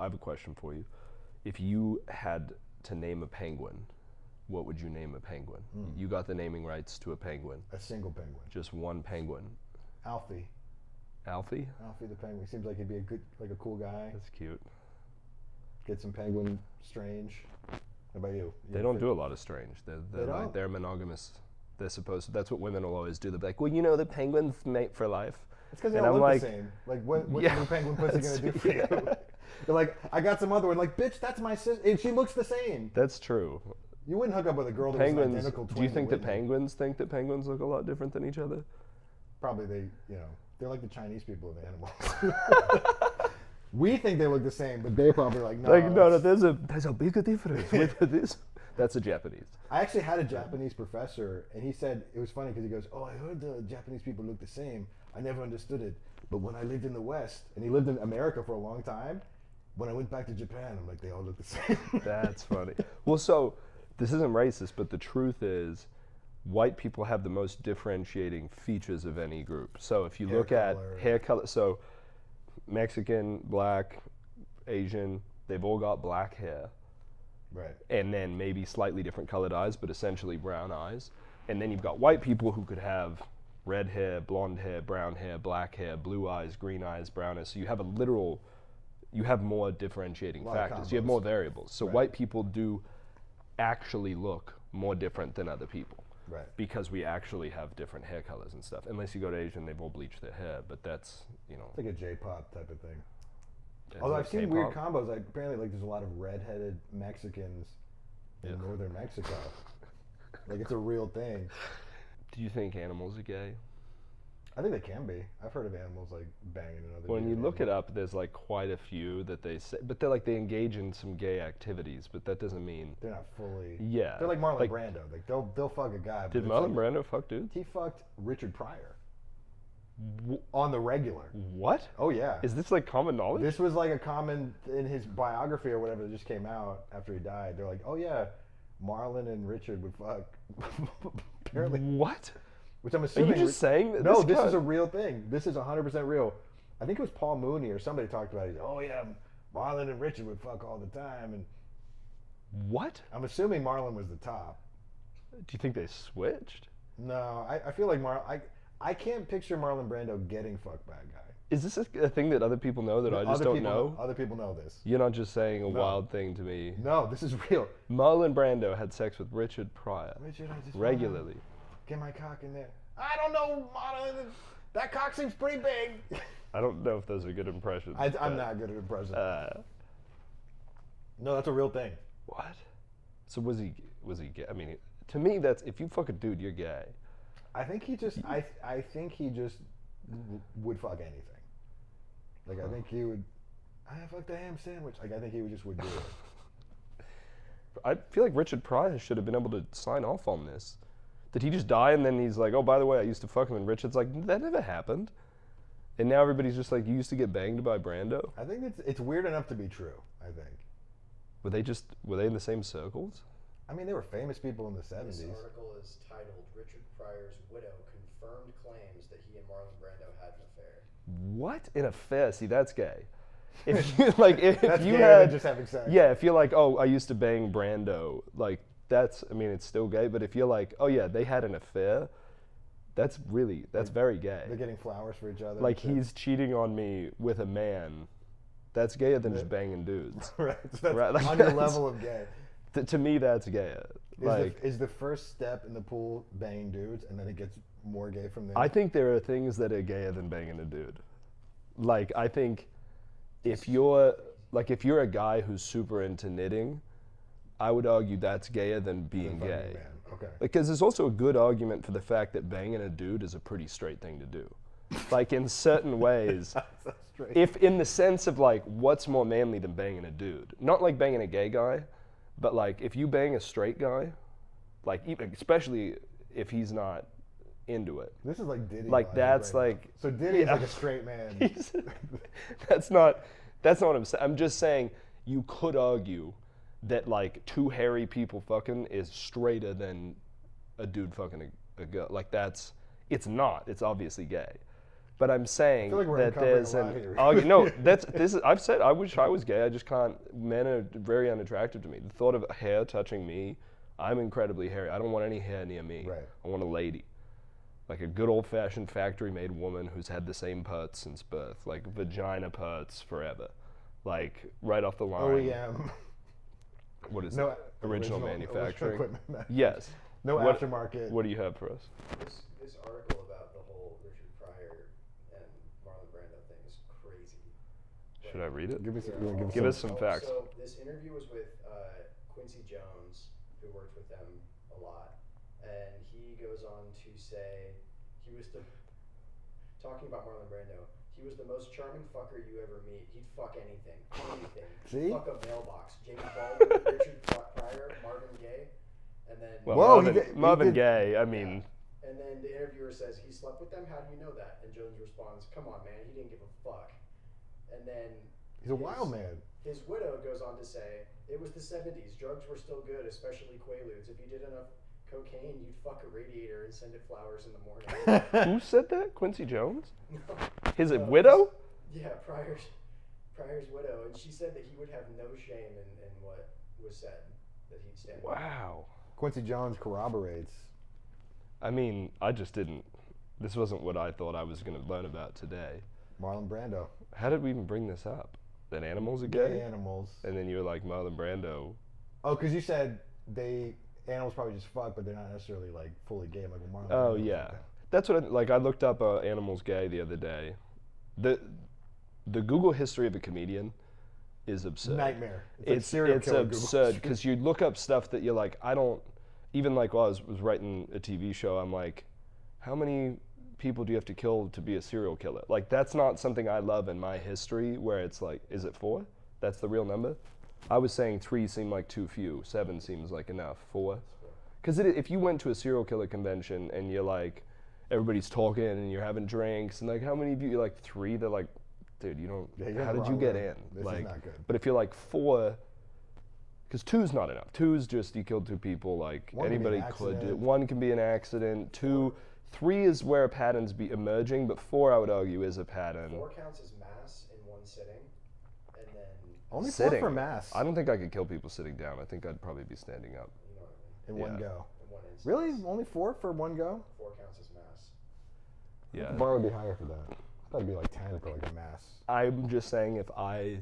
have a question for you. If you had to name a penguin, what would you name a penguin? You got the naming rights to a penguin. A single penguin. Just one penguin. Alfie. Alfie? Alfie the penguin. Seems like he'd be a cool guy. That's cute. Get some penguin strange. How about you? They don't do a lot of strange. They're monogamous. They're supposed to, that's what women will always do. They're like, well, the penguin's mate for life. It's because they all look the same. Like, what's the new penguin pussy going to do for you? They're like, I got some other one. Like, bitch, that's my sister. And she looks the same. That's true. You wouldn't hook up with a girl that was an identical twin. Do you think that penguins think that penguins look a lot different than each other? Probably they're like the Chinese people of animals. We think they look the same, but they're probably like, no. Like, no, there's a big difference with this. That's a Japanese. I actually had a Japanese professor, and he said, it was funny because he goes, oh, I heard the Japanese people look the same. I never understood it. But when I lived in the West, and he lived in America for a long time, when I went back to Japan, I'm like, they all look the same. That's funny. Well, so this isn't racist, but the truth is, white people have the most differentiating features of any group. So if you look at hair color, so Mexican, black, Asian, they've all got black hair. Right. And then maybe slightly different colored eyes, but essentially brown eyes. And then you've got white people who could have red hair, blonde hair, brown hair, black hair, blue eyes, green eyes, brown eyes. So you have you have more differentiating factors. You have more variables. So white people do actually look more different than other people. Right. Because we actually have different hair colors and stuff. Unless you go to Asian, they've all bleached their hair, but that's, It's like a J-pop type of thing. Although I've seen weird combos, like apparently like there's a lot of redheaded Mexicans in northern Mexico. Like it's a real thing. Do you think animals are gay? I think they can be. I've heard of animals like banging another. When you look it up, there's like quite a few that they say, but they engage in some gay activities, but that doesn't mean they're not fully. Yeah. They're like Marlon Brando. Like they'll fuck a guy. Did Marlon Brando fuck dudes? He fucked Richard Pryor. On the regular. What? Oh yeah. Is this like common knowledge? This was like a common in his biography or whatever that just came out after he died. They're like, oh yeah, Marlon and Richard would fuck. Apparently. What? Which I'm assuming. Are you just saying that? No, this is a real thing. This is 100% real. I think it was Paul Mooney or somebody talked about it. Oh yeah, Marlon and Richard would fuck all the time. And what? I'm assuming Marlon was the top. Do you think they switched? No, I feel like I can't picture Marlon Brando getting fucked by a guy. Is this a thing that other people know that I just don't know? Other people know this. You're not just saying a wild thing to me. No, this is real. Marlon Brando had sex with Richard Pryor. Richard, I just regularly. Get my cock in there. I don't know, Marlon. That cock seems pretty big. I don't know if those are good impressions. I'm not good at impressions. No, that's a real thing. What? So was he gay? I mean, to me, that's if you fuck a dude, you're gay. I think he just. I think he just would fuck anything. Like I think he would. I fucked a ham sandwich. Like I think he would do it. I feel like Richard Pryor should have been able to sign off on this. Did he just die and then he's like, oh, by the way, I used to fuck him, and Richard's like, that never happened. And now everybody's just like, you used to get banged by Brando? I think it's weird enough to be true, I think. Were they in the same circles? I mean, they were famous people in the 70s. This article is titled, Richard Pryor's Widow Confirmed Claims That He and Marlon Brando Had an Affair. What? An affair? See, that's gay. If you like, if that's you gay had than just having sex. Yeah, if you're like, oh, I used to bang Brando, like that's, I mean, it's still gay. But if you're like, oh yeah, they had an affair, that's very gay. They're getting flowers for each other. Like he's cheating on me with a man. That's gayer than just banging dudes. Right. So that's right? Like on your level of gay. To me, that's gayer. Is the first step in the pool banging dudes, and then it gets more gay from there? I think there are things that are gayer than banging a dude. Like I think if you're a guy who's super into knitting, I would argue that's gayer than being gay. Man. Okay. Because there's also a good argument for the fact that banging a dude is a pretty straight thing to do. Like in certain ways, if in the sense of like what's more manly than banging a dude? Not like banging a gay guy, but like if you bang a straight guy, like even, especially if he's not into it. This is like Diddy. Like that's right like. So Diddy's like a straight man. That's not what I'm saying. I'm just saying you could argue that like two hairy people fucking is straighter than a dude fucking a girl. Like it's not. It's obviously gay. But I'm saying feel like we're that there's uncovering a an lot here. argument. No, this is. I've said I wish I was gay. I just can't. Men are very unattractive to me. The thought of hair touching me, I'm incredibly hairy. I don't want any hair near me. Right. I want a lady, like a good old-fashioned factory-made woman who's had the same parts since birth, like vagina parts forever, like right off the line. OEM. What is No, it? Original manufacturing. equipment. Yes. No What- aftermarket. What do you have for us? This article about the whole Richard Pryor and Marlon Brando thing is crazy. Should I read it? Give me some, Yeah. give Give us some Oh, facts. So this interview was with Quincy Jones, who worked with them a lot, and he goes on to say he was talking about Marlon Brando. He was the most charming fucker you ever meet. He'd fuck anything. See? Fuck a mailbox. James Baldwin, Richard Pryor, Marvin Gaye, and then Well, Whoa, Marvin he did- Gaye. I mean, and then the interviewer says, he slept with them? How do you know that? And Jones responds, come on, man, he didn't give a fuck. And then He's a wild man. his widow goes on to say, it was the 70s. Drugs were still good, especially Quaaludes. If you did enough cocaine, you'd fuck a radiator and send it flowers in the morning. who said that? Quincy Jones? His No, widow? Yeah, Pryor's widow. And she said that he would have no shame in what was said, that he'd stand by. Wow. Quincy Jones corroborates. I mean, I just didn't. This wasn't what I thought I was going to learn about today. Marlon Brando. How did we even bring this up? That animals are Gay gay? animals. And then you were like, Marlon Brando. Oh, because you said animals probably just fuck, but they're not necessarily like fully gay. I'm like, well, Marlon Oh, Brando's yeah. like that. That's what I looked up animals gay the other day. The Google history of a comedian is absurd. Nightmare. It's serial killer Google absurd history. because you look up stuff that you're like, I don't, even like while I was writing a TV show, I'm like, how many people do you have to kill to be a serial killer? Like, that's not something I love in my history where it's like, is it 4? That's the real number? I was saying 3 seemed like too few, 7 seems like enough, 4. Because if you went to a serial killer convention and you're like, everybody's talking and you're having drinks and like, how many of you? You're like 3. They're like, dude, you don't. Yeah, you're how in the did you wrong get room. in? This like, is not good. But if you're like 4, because 2's not enough. 2's just you killed 2 people. Like 1 can be an anybody could do. accident. 1 can be an accident. 2, 3 is where a pattern's be emerging, but 4 I would argue is a pattern. 4 counts as mass in one sitting, and then Only 4 Sitting. for mass. I don't think I could kill people sitting down. I think I'd probably be standing up. you know what I in Yeah. one go. mean. In one instance. Really? Only 4 for one go? 4 counts as mass. Yeah. The bar would be higher for that. I thought it'd be like 10 for like a mass. I'm just saying if I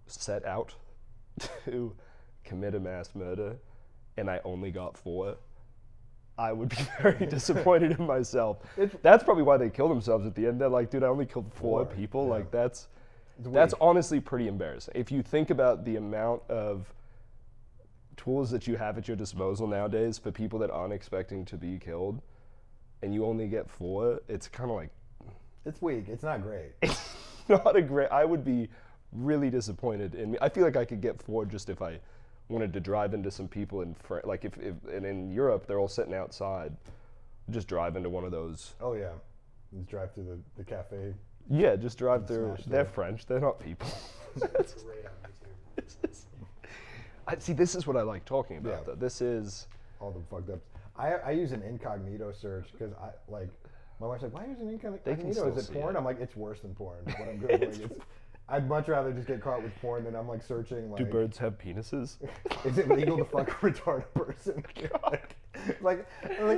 set out to commit a mass murder and I only got 4, I would be very disappointed in myself. That's probably why they kill themselves at the end. They're like, dude, I only killed 4 4, people. yeah. Like that's It's weak. honestly pretty embarrassing. If you think about the amount of tools that you have at your disposal nowadays for people that aren't expecting to be killed and you only get 4, it's kind of like, It's weak. It's not great. it's not a great. I would be really disappointed in me. I feel like I could get 4 just if I wanted to drive into some people in like if and in Europe they're all sitting outside, just drive into one of those. Oh yeah. Just drive through the cafe. Yeah, just drive through. Smash They're through. French. They're not people. It's great on YouTube. I see. This is what I like talking about. Yeah. Though this is. All the fucked up. I use an incognito search because I like. My wife's like, why are you using They can incognito? still Is see it porn? it. I'm like, it's worse than porn. What I'm doing. It's Like, I'd much rather just get caught with porn than I'm like searching. Like, Do birds have penises? is it legal to fuck a retarded person? like,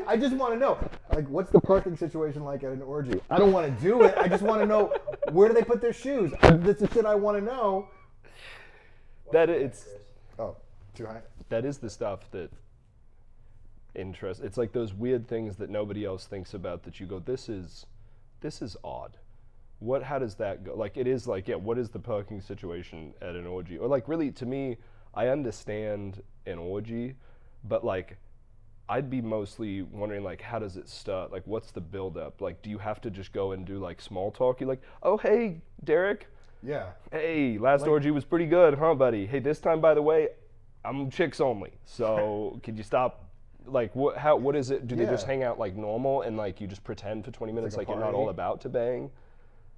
I just want to know, like, what's the parking situation like at an orgy? I don't want to do it. I just want to know, where do they put their shoes? That's the shit I want to know. That it's. Chris. Oh, too high. That is the stuff that interests. It's like those weird things that nobody else thinks about that you go, this is odd. How does that go? Like, it is like, yeah, what is the parking situation at an orgy? Or like, really, to me, I understand an orgy, but like, I'd be mostly wondering, like, how does it start? Like, what's the build-up? Like, do you have to just go and do like small talk? You're like, oh, hey, Derek. Yeah. Hey, last Like- orgy was pretty good, huh, buddy? Hey, this time, by the way, I'm chicks only. So could you stop? Like, what is it? Do they just Yeah. hang out like normal and like you just pretend for 20 minutes like like a you're not all party. about to bang?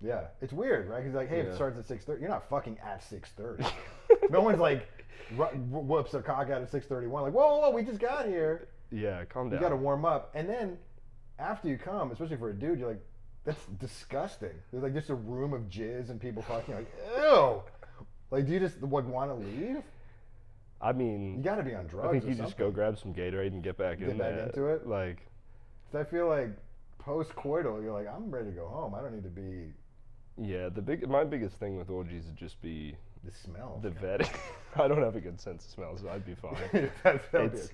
Yeah, it's weird, right? Because like, hey, if Yeah. it starts at 6:30, you're not fucking at 6:30. No one's like whoops their cock out at 6:31. Like, whoa, we just got here. Yeah, calm You down. got to warm up, and then after you come, especially for a dude, you're like, That's disgusting. There's like just a room of jizz and people talking like, ew. Like, do you just like want to leave? I mean, You got to be on drugs. I think or you just go something. grab some Gatorade and get back Get in back there. into it? Like, 'Cause I feel like post-coital, you're like, I'm ready to go home. I don't need to be yeah, my biggest thing with orgies would just be the smell. the vetting. I don't have a good sense of smell, so I'd be fine. It's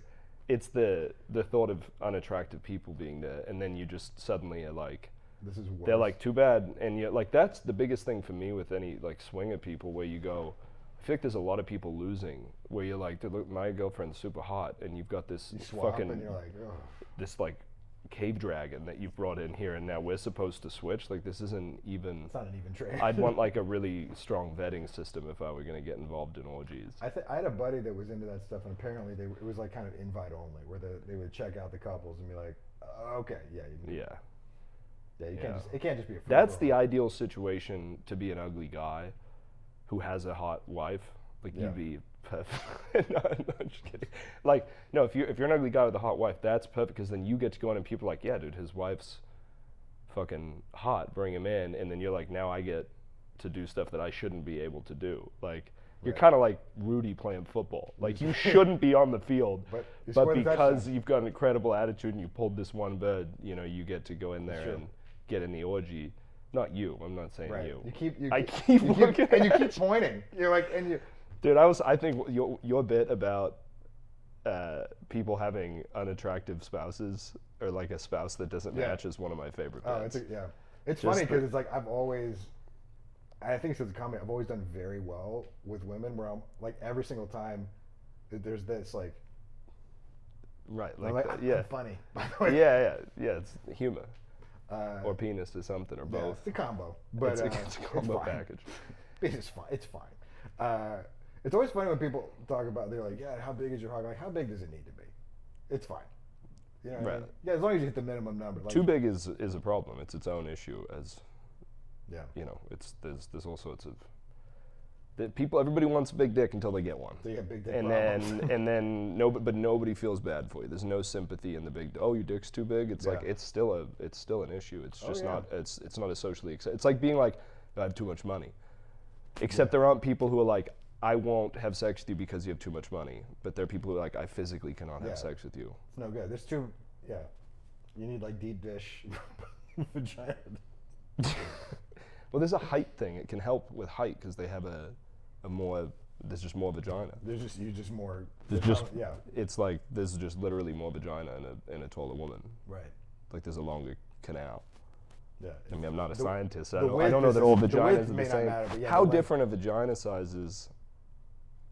It's the thought of unattractive people being there, and then you just suddenly are like, this is worse. they're like, too bad, and yet like that's the biggest thing for me with any like swinger people, where you go, I feel like there's a lot of people losing, where you're like, dude, look, my girlfriend's super hot, and you've got this you swap fucking and you're like, ugh. this like cave dragon that you've brought in here, and now we're supposed to switch. Like this isn't even. It's not an even trade. I'd want like a really strong vetting system if I were going to get involved in orgies. I had a buddy that was into that stuff, and apparently it was like kind of invite only, where they would check out the couples and be like, okay, yeah, Yeah. you can't just, it can't just be a free That's for the all. ideal situation to be an ugly guy who has a hot wife. Like Yeah. you'd be perfect. No, I'm just kidding. Like no, if you're an ugly guy with a hot wife, that's perfect because then you get to go in and people are like, yeah, dude, his wife's fucking hot. Bring him in, and then you're like, now I get to do stuff that I shouldn't be able to do. Like you're Right. kind of like Rudy playing football. Like you shouldn't be on the field, But you but scored a because touchdown. you've got an incredible attitude and you pulled this one bird, you get to go in That's there true. and get in the orgy. Not you. I'm not saying Right. you. I I keep looking and you at keep pointing. You're like, and you. Dude, I think your bit about people having unattractive spouses or like a spouse that doesn't Yeah. match is one of my favorite Oh, bits. yeah. It's Just funny because the- it's like I think it's a comment. I've always done very well with women, where I'm like every single time there's this like, Right, I'm like, like, yeah. I'm funny. By the way. Yeah, it's humor or penis or something or Yeah, both. it's a combo, but It's a combo fine. package. It's fine. It's fine. It's always funny when people talk about. They're like, "Yeah, how big is your hog?" Like, how big does it need to be? It's fine. You know what I Right. mean? Yeah, as long as you hit the minimum number. Like, Too big is a problem. It's its own issue. As Yeah. there's all sorts of everybody wants a big dick until they get one. So you got big dick And problems. then nobody feels bad for you. There's no sympathy in the big. Oh, your dick's too big. It's like Yeah. it's still an issue. It's Oh, just yeah. not. It's not a socially accepted. It's like being like, I have too much money. Except there aren't people who are like, I won't have sex with you because you have too much money. But there are people who are like, I physically cannot Yeah. have sex with you. It's no good. There's too. Yeah. You need like deep dish vagina. Well, there's a height thing. It can help with height because they have a more. There's just more vagina. There's just more. There's just yeah. It's like there's just literally more vagina in a taller woman. Right. Like there's a longer canal. Yeah. I mean, I'm not a The- scientist. So the I width don't know that is- all the vaginas width are may the not same. matter, but yeah, How the length. different are vagina sizes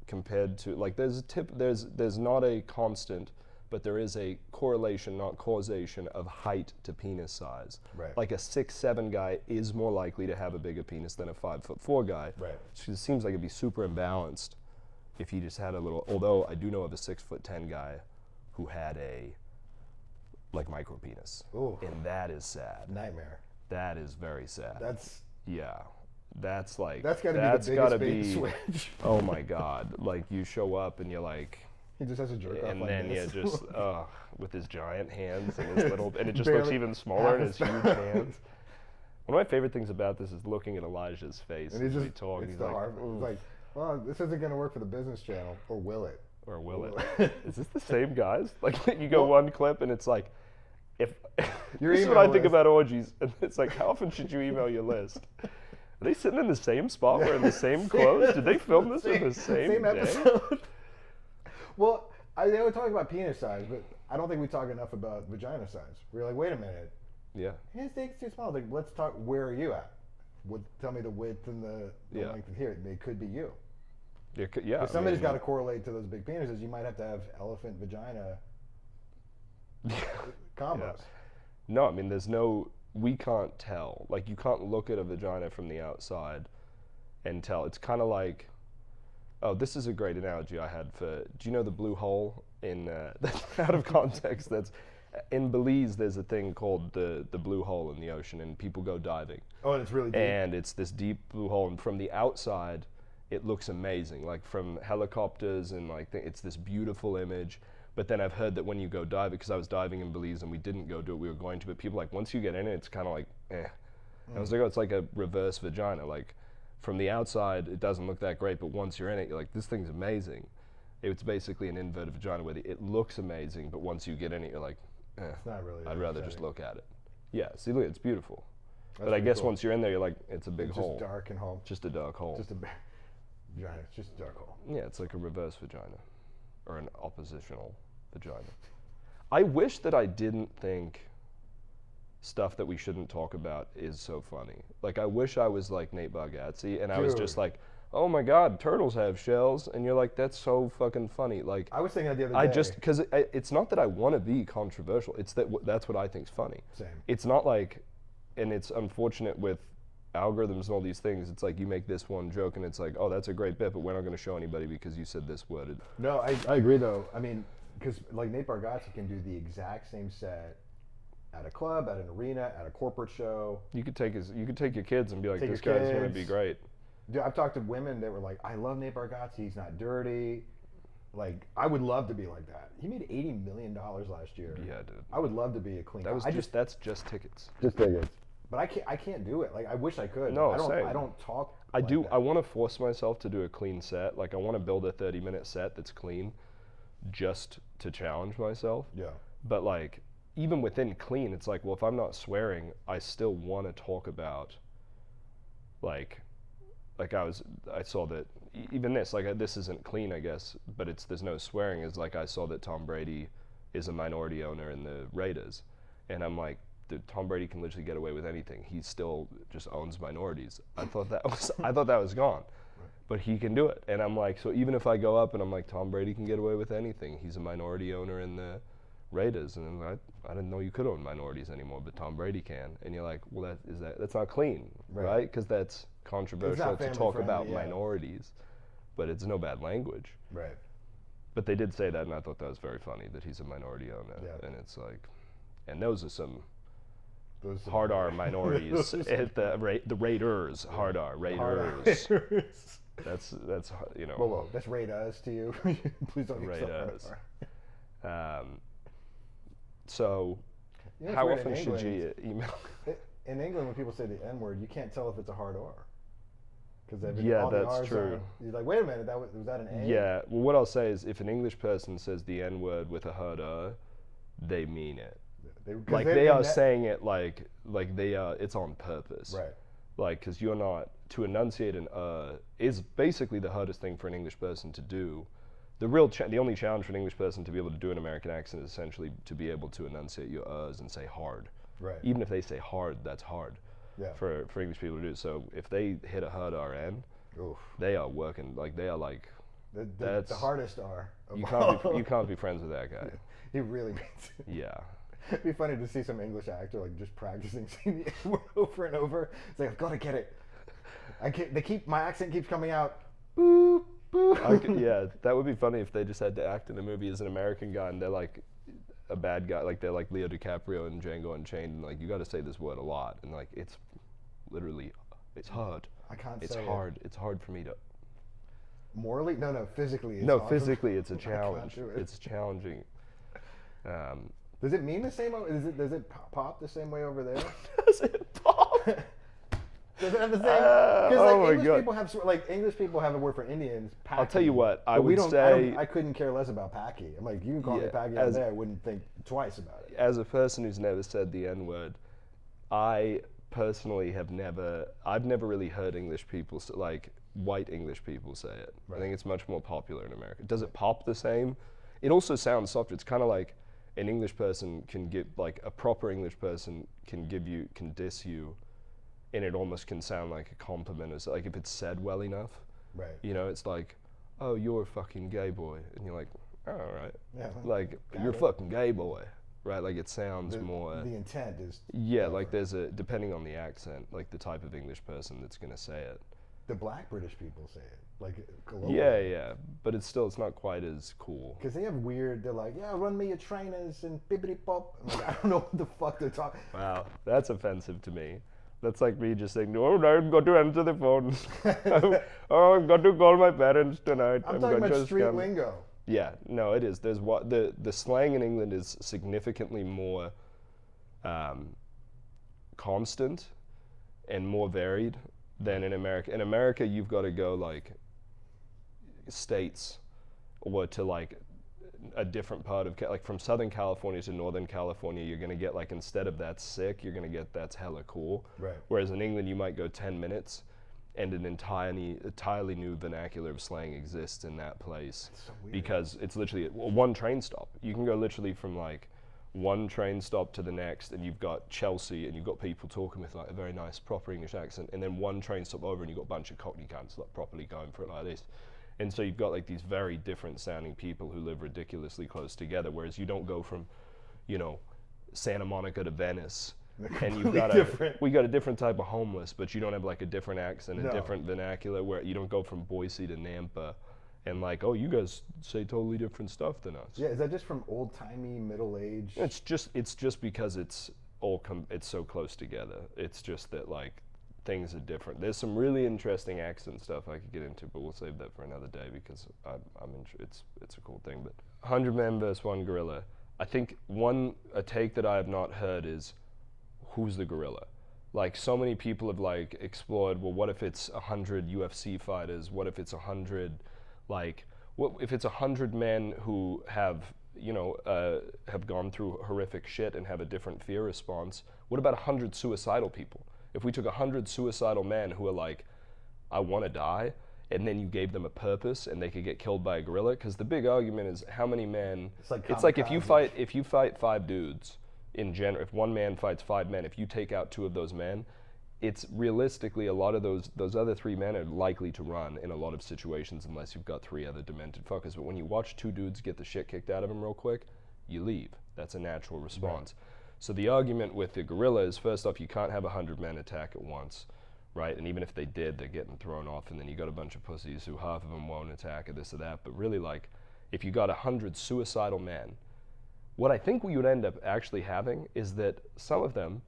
compared to like there's not a constant, but there is a correlation, not causation, of height to penis size. Right. Like a 6'7" guy is more likely to have a bigger penis than a 5'4" guy. Right. So it seems like it'd be super imbalanced if he just had a little. Although I do know of a 6'10" guy who had a like micro penis, Ooh. and that is sad. Nightmare. That is very sad. That's Yeah, that's like got to be the that's biggest gotta bait and be. switch. Oh my God! Like you show up and you're like, He just has a jerk off and like then this. you just with his giant hands and his little, and it just looks Barely even smaller in half his as huge fast. hands. One of my favorite things about this is looking at Elijah's face And he's as just we talk. it's He's the like, hard. It's like, well, this isn't going to work for the business channel, or will it? or will Will it? Is this the same guys? Like you go Well- one clip and it's like, if Your this is what I email think list. about orgies, and it's like, how often should you email your list? Are they sitting in the same spot wearing the same clothes? Did they film this in the same day? episode? Well, they would talk about penis size, but I don't think we talk enough about vagina size. We're like, wait a minute, Yeah. his dick's too small. Like, let's talk. Where are you at? Tell me the width and the Yeah. length of here. They could be you. Yeah. If somebody's got to correlate to those big penises, you might have to have elephant vagina combos. Yeah. No, I mean, we can't tell. Like, you can't look at a vagina from the outside and tell. It's kind of like, oh, this is a great analogy I had for, do you know the blue hole in, that's out of context, that's, in Belize, there's a thing called the blue hole in the ocean, and people go diving. Oh, and it's really deep. And it's this deep blue hole, and from the outside, it looks amazing. Like from helicopters, and like it's this beautiful image. But then I've heard that when you go diving, because I was diving in Belize and we didn't go do it, we were going to, but people like, once you get in it, it's kind of like, I was like, oh, it's like a reverse vagina. Like, from the outside, it doesn't look that great, but once you're in it, you're like, this thing's amazing. It's basically an inverted vagina where it looks amazing, but once you get in it, you're like, It's not really. I'd rather just exciting. look at it. Yeah, see, look, it's beautiful. That's But I pretty guess cool. once you're in there, you're like, it's a big It's hole. just dark and hole. Just a dark hole. Just a vagina. It's just a dark hole. Yeah, it's like a reverse vagina, or an oppositional vagina. I wish that I didn't think stuff that we shouldn't talk about is so funny. Like, I wish I was like Nate Bargatze, and I was just Dude. like, oh my God, turtles have shells, and you're like, that's so fucking funny. Like, I was thinking that the other day. I just, because it's not that I want to be controversial, it's that that's what I think's funny. Same. It's not like, and it's unfortunate with algorithms and all these things, it's like you make this one joke and it's like, oh, that's a great bit, but we're not going to show anybody because you said this word. No, I agree though. I mean, because like Nate Bargatze can do the exact same set at a club, at an arena, at a corporate show. You could take your kids and be like, Take this your guy's going to kids. be great. Dude, I've talked to women that were like, I love Nate Bargatze. He's not dirty. Like, I would love to be like that. He made $80 million last year. Yeah, dude. I would love to be a clean. That was I that's just tickets. just tickets. But I can't do it. Like, I wish I could. No, I don't. same. I don't talk. I like do. that. I want to force myself to do a clean set. Like, I want to build a 30-minute set that's clean, just to challenge myself. Yeah. But like, even within clean, it's like, well, if I'm not swearing, I still want to talk about, like I saw that even this, like, this isn't clean, I guess, but there's no swearing. Is like, I saw that Tom Brady is a minority owner in the Raiders, and I'm like, dude, Tom Brady can literally get away with anything. He still just owns minorities. I thought that was gone. But he can do it. And I'm like, so even if I go up and I'm like, Tom Brady can get away with anything. He's a minority owner in the Raiders. And I'm like, I didn't know you could own minorities anymore, but Tom Brady can. And you're like, well, that's not clean, right? Because that's controversial to family talk friendly, about yeah. minorities. But it's no bad language. Right. But they did say that, and I thought that was very funny, that he's a minority owner. Yeah. And it's like, and those are some Those are- hard R minorities at the Raiders. Hard R, Raiders. Raiders. That's you know. Whoa, that's Raiders to you. Please don't use that Raiders. word. So, You know, it's how weird, often in should England- you email? In England, when people say the N word, you can't tell if it's a hard R. Because Yeah, that's true. You're like, wait a minute, was that an A? Yeah. Well, what I'll say is, if an English person says the N word with a hard R, they mean it. Like they are saying it like they are. It's on purpose. Right. Like, because you're not, to enunciate an is basically the hardest thing for an English person to do. The only challenge for an English person to be able to do an American accent is essentially to be able to enunciate your and say hard. Right. Even if they say hard, that's hard. Yeah. For English people to do. So if they hit a hard RN, Oof. they are working, like they are like, The hardest R. of you all. can't be friends with that guy. He really means it. Yeah. It'd be funny to see some English actor like just practicing saying the N word over and over. It's like, I've got to get it. I can't. My accent keeps coming out. Boop, boop. Yeah, that would be funny if they just had to act in a movie as an American guy and they're like a bad guy, like they're like Leo DiCaprio in Django Unchained, and like, you got to say this word a lot, and like it's literally, it's hard. I can't It's say hard. It's hard for me to. Morally? No, physically. It's No, hard for me. physically, it's a I can't challenge. do it. It's challenging. Does it mean the same? Does it pop the same way over there? Does it pop? Does it have the same? Oh Because my English God. people have English people have a word for Indians. Packy, I'll tell you what, I but we would don't- say- I couldn't care less about Packy. I'm like, you can call me Yeah, Packy out as- there. I wouldn't think twice about it. As a person who's never said the N word, I personally I've never really heard English people, like white English people say it. I Right. think it's much more popular in America. Does it pop the same? It also sounds softer. It's kind of like an English person can get, like a proper English person can diss you, and it almost can sound like a compliment. It's like if it's said well enough, Right. you know, it's like, oh, you're a fucking gay boy, and you're like, oh, all right, Yeah. like got you're a it. fucking gay boy, right? Like it sounds more. The intent is. Yeah, like there's depending on the accent, like the type of English person that's gonna say it. The black British people say it. Like, globally. Yeah, but it's not quite as cool. Because they have they're like, yeah, run me your trainers and bibbity pop. I'm like, I don't know what the fuck they're talking. Wow, that's offensive to me. That's like me just saying, no, I've got to answer the phone. Oh, I've got to call my parents tonight. I'm I've talking got about to street scam-" lingo. Yeah, no, it is. There's the slang in England is significantly more constant and more varied than in America. In America, you've got to go like states or to like a different part of like from Southern California to Northern California, you're gonna get like instead of that's sick, you're gonna get that's hella cool. Right. Whereas in England, you might go 10 minutes, and an entirely new vernacular of slang exists in that place. That's so weird. Because it's literally one train stop. You can go literally from like one train stop to the next, and you've got Chelsea, and you've got people talking with like a very nice proper English accent, and then one train stop over, and you've got a bunch of Cockney cunts like properly going for it like this. And so you've got like these very different sounding people who live ridiculously close together, whereas you don't go from, you know, Santa Monica to Venice, and you've got we got a different type of homeless, but you don't have like a different accent, No. a different vernacular, where you don't go from Boise to Nampa, and like, oh, you guys say totally different stuff than us. Yeah, is that just from old-timey, middle-aged? It's just because it's it's so close together. It's just that like things are different. There's some really interesting accent stuff I could get into, but we'll save that for another day because it's a cool thing. But 100 men versus one gorilla. I think a take that I have not heard is who's the gorilla. Like so many people have like explored. Well, what if it's 100 UFC fighters? What if it's 100 like what if it's 100 men who have have gone through horrific shit and have a different fear response? What about 100 suicidal people? If we took 100 suicidal men who are like, I want to die, and then you gave them a purpose and they could get killed by a gorilla, because the big argument is how many men. It's like if you fight 5 dudes in general, if one man fights 5 men, if you take out 2 of those men, it's realistically a lot of those other 3 men are likely to run in a lot of situations unless you've got 3 other demented fuckers. But when you watch 2 dudes get the shit kicked out of them real quick, you leave. That's a natural response. Right. So the argument with the gorilla is, first off, you can't have 100 men attack at once, right? And even if they did, they're getting thrown off, and then you got a bunch of pussies who half of them won't attack or this or that. But really, like, if you got 100 suicidal men, what I think we would end up actually having is that some of them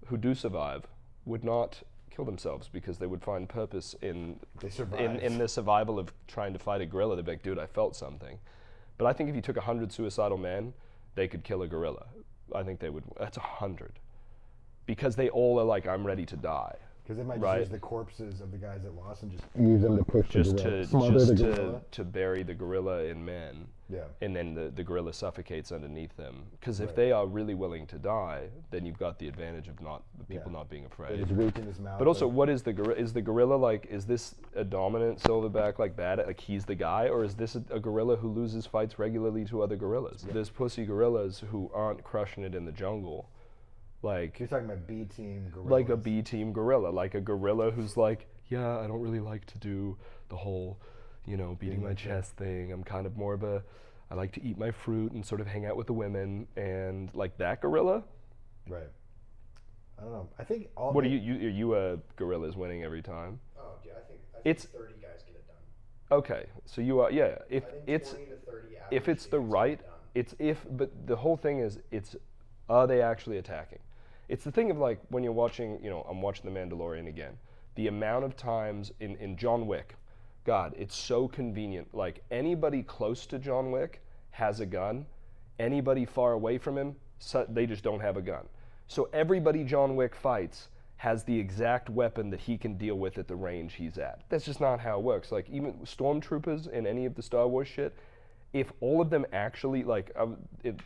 who do survive would not kill themselves because they would find purpose in the survival of trying to fight a gorilla. They'd be like, dude, I felt something. But I think if you took 100 suicidal men, they could kill a gorilla. I think they would. That's 100, because they all are like, I'm ready to die. Because they might just use the corpses of the guys that lost and just use them to push the gorilla. To bury the gorilla in men. Yeah. And then the gorilla suffocates underneath them. Because if they are really willing to die, then you've got the advantage of not being afraid. They just reach in his mouth. But also, what is the gorilla? Is the gorilla like? Is this a dominant silverback like bad? Like he's the guy, or is this a gorilla who loses fights regularly to other gorillas? Yeah. There's pussy gorillas who aren't crushing it in the jungle. Like you're talking about B team gorillas. Like a B team gorilla, like a gorilla who's like, yeah, I don't really like to do the whole, beating my chest thing. I'm kind of more of I like to eat my fruit and sort of hang out with the women, and like that gorilla. Right. I don't know. I think all. What are you a gorilla's winning every time? Oh yeah, I think it's 30 guys get it done. Okay, so you are If it's 20 to 30 if it's the right, but the whole thing is are they actually attacking? It's the thing of like when you're watching, I'm watching The Mandalorian again. The amount of times in John Wick, God, it's so convenient. Like anybody close to John Wick has a gun. Anybody far away from him, they just don't have a gun. So everybody John Wick fights has the exact weapon that he can deal with at the range he's at. That's just not how it works. Like even stormtroopers in any of the Star Wars shit, if all of them actually, like I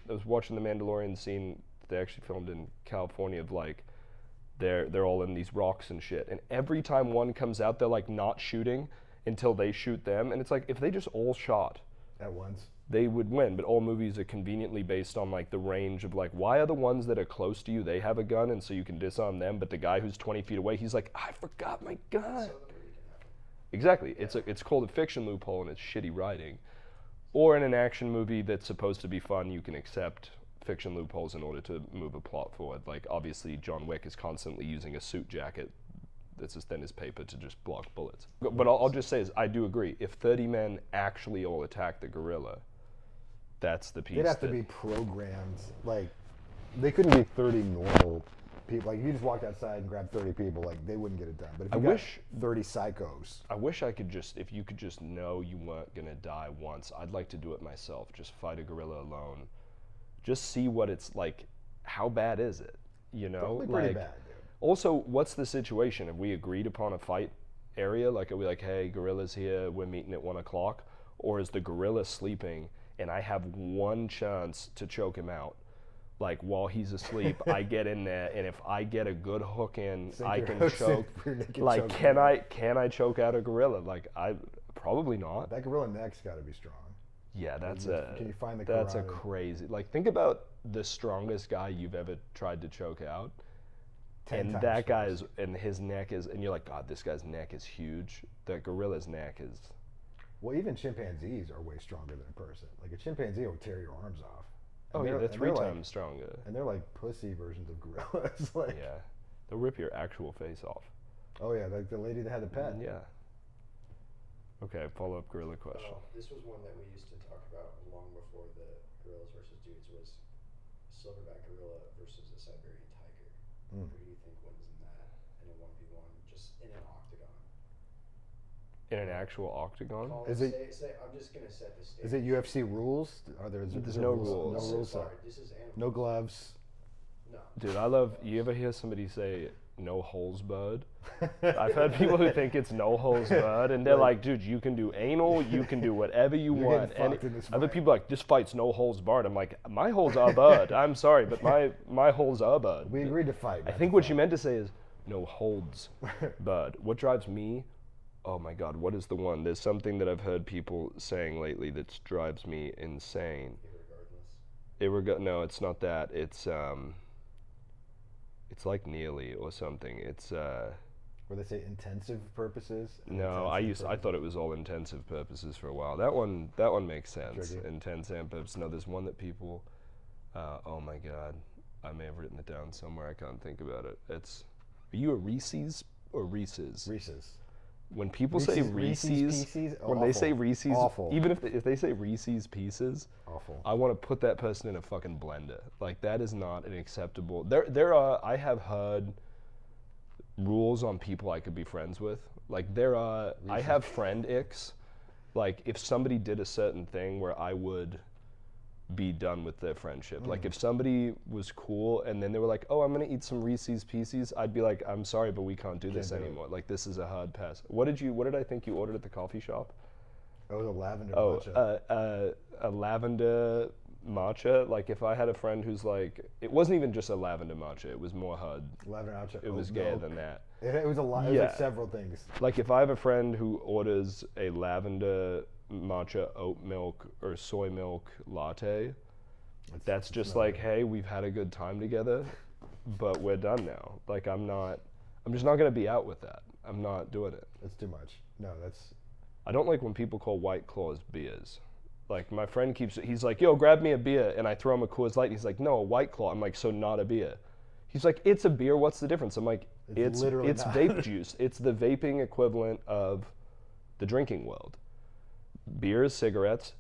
was watching The Mandalorian scene they actually filmed in California of like they're all in these rocks and shit, and every time one comes out they're like not shooting until they shoot them, and it's like if they just all shot at once they would win. But all movies are conveniently based on like the range of like, why are the ones that are close to you, they have a gun and so you can disarm them, but the guy who's 20 feet away, he's like, I forgot my gun. Exactly. It's called a fiction loophole, and it's shitty writing. Or in an action movie that's supposed to be fun, you can accept fiction loopholes in order to move a plot forward. Like obviously John Wick is constantly using a suit jacket that's as thin as paper to just block bullets. But I'll just say is I do agree, if 30 men actually all attack the gorilla, that's the piece. They'd have to be programmed. Like they couldn't be 30 normal people. Like if you just walked outside and grabbed 30 people, like they wouldn't get it done. But if you got 30 psychos. I wish I could if you could just know you weren't gonna die once, I'd like to do it myself. Just fight a gorilla alone. Just see what it's like. How bad is it? Probably pretty bad, dude. Also, what's the situation? Have we agreed upon a fight area? Like, are we like, hey, gorilla's here, we're meeting at 1 o'clock? Or is the gorilla sleeping and I have one chance to choke him out? Like, while he's asleep, I get in there, and if I get a good hook in, Sink I your can hooks in choke. for your naked Like, choke can I choke out a gorilla? Like, I probably not. That gorilla neck's got to be strong. Yeah, that's Can you find the that's a karate? crazy. Like, think about the strongest guy you've ever tried to choke out, 10 and times that guy stronger. is, and his neck is, and you're like, God, this guy's neck is huge. That gorilla's neck is. Well, even chimpanzees are way stronger than a person. Like a chimpanzee will tear your arms off. Oh yeah, they're 3 like, times stronger. And they're like pussy versions of gorillas. Like, Yeah, they'll rip your actual face off. oh yeah, like the lady that had the pet. Yeah. Okay, follow up gorilla question. This was one that we used to talk about long before the gorillas versus dudes was silverback gorilla versus a Siberian tiger. Mm. Who do you think wins in that in a 1v1, just in an octagon? In an actual octagon? Is it- I'm just gonna set the stage. Is it UFC rules? Are there? There's no rules. No rules. Sorry, this is animals. No gloves. No. Dude, I love. You ever hear somebody say "no holes barred"? I've heard people who think it's "no holes barred," and they're like, "Dude, you can do anal, you can do whatever you You're want." getting fucked in this Other fight. people are like, "This fight's no holes barred." I'm like, "My holes are barred. I'm sorry, but my holes are barred." We agreed to fight. I not think to what fight. you meant to say is "no holds barred." What drives me? Oh my God, what is the one? There's something that I've heard people saying lately that drives me insane. No, it's not that. It's like nearly or something. It's Where they say intensive purposes. no. I thought it was all intensive purposes for a while. That one makes sense. Tricky. Intense and purpose. No, there's one that people. Oh my God, I may have written it down somewhere. I can't think about it. It's. Are you a Reese's or Reese's? Reese's. When people say Reese's Reese's, Pieces? when they say Awful. Reese's, Awful. even if they say Reese's Pieces, Awful. I want to put that person in a fucking blender. Like, that is not an acceptable. I have heard rules on people I could be friends with. Like, I have friend icks. Like, if somebody did a certain thing where I would be done with their friendship. Like, if somebody was cool and then they were like, oh, I'm gonna eat some Reese's Pieces, I'd be like, I'm sorry, but we can't do this do it. anymore. Like, this is a hard pass. What did I think you ordered at the coffee shop? Oh, the lavender Oh, matcha. a lavender matcha. Like, if I had a friend who's like, it wasn't even just a lavender matcha, it was more hard. Lavender matcha. It was gayer than that. It was a lot. It was Yeah. like several things. Like, if I have a friend who orders a lavender matcha oat milk or soy milk latte, that's just like, hey, we've had a good time together, but we're done now. Like, I'm just not gonna be out with that. I'm not doing it. It's too much. No, that's. I don't like when people call White Claws beers. Like, my friend he's like, yo, grab me a beer, and I throw him a Coors Light, and he's like, no, a White Claw. I'm like, so not a beer. He's like, it's a beer, what's the difference? I'm like, It's literally it's not. vape juice. It's the vaping equivalent of the drinking world. Beers, cigarettes,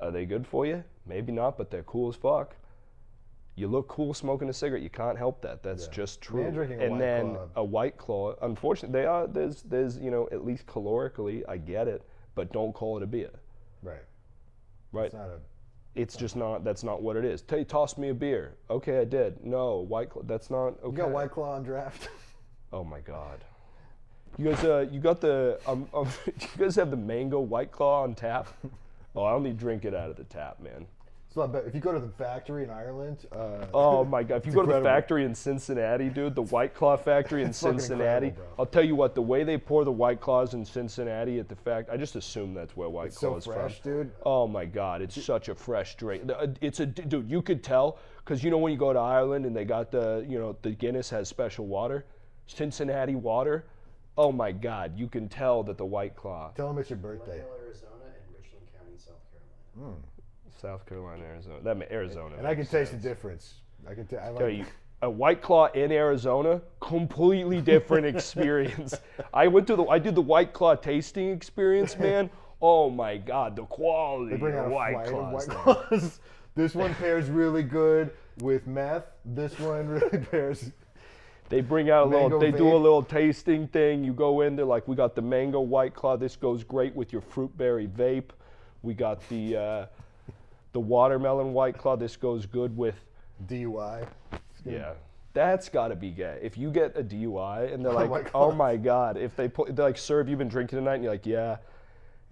are they good for you? Maybe not, but they're cool as fuck. You look cool smoking a cigarette. You can't help that. That's Yeah. just true. Man drinking a and White then Claw. a White Claw, unfortunately, there's at least calorically, I get it, but don't call it a beer. Right. Right? It's not a. It's just not. That's not what it is. Toss me a beer. Okay, I did. No, White Claw. That's not okay. You got White Claw on draft. Oh my God. You guys, you got the. You guys have the mango White Claw on tap. Oh, I only drink it out of the tap, man. So I bet if you go to the factory in Ireland. Oh my God! If you It's go to the incredible. factory in Cincinnati, dude, the White Claw factory in It's fucking Cincinnati. incredible, bro. I'll tell you what, the way they pour the White Claws in Cincinnati at the I just assume that's where White It's so Claw is fresh, from. dude. Oh my God, it's such a fresh drink. Dude, you could tell because when you go to Ireland and they got the Guinness has special water, Cincinnati water. Oh my God, you can tell that the White Claw. Tell them it's your birthday. Glendale, Arizona, and Richland County, South Carolina. South Carolina, Arizona. Arizona. And I can makes taste sense. the difference. I can tell. Tell you, a White Claw in Arizona, completely different experience. I did the White Claw tasting experience, man. Oh my God, the quality They bring out of a White flight of Claws. White there. Claws. This one pairs really good with meth. This one really pairs. They bring out Mango they do a vape. little tasting thing. You go in, they're like, we got the mango White Claw. This goes great with your fruit berry vape. We got the watermelon White Claw. This goes good with, DUI. yeah. That's got to be gay. If you get a DUI and they're Oh like, my oh God. my God, if they're like, sir, have you been drinking tonight? And you're like, yeah.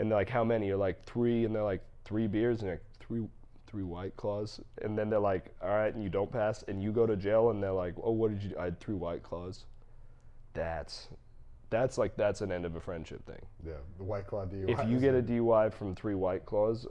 And they're like, how many? You're like, 3. And they're like, 3 beers. And you're like, three White Claws. And then they're like, all right, and you don't pass. And you go to jail and they're like, oh, what did you do? I had 3 White Claws. That's an end of a friendship thing. Yeah, the White Claw DUI. If you is get a the- DUI from 3 White Claws,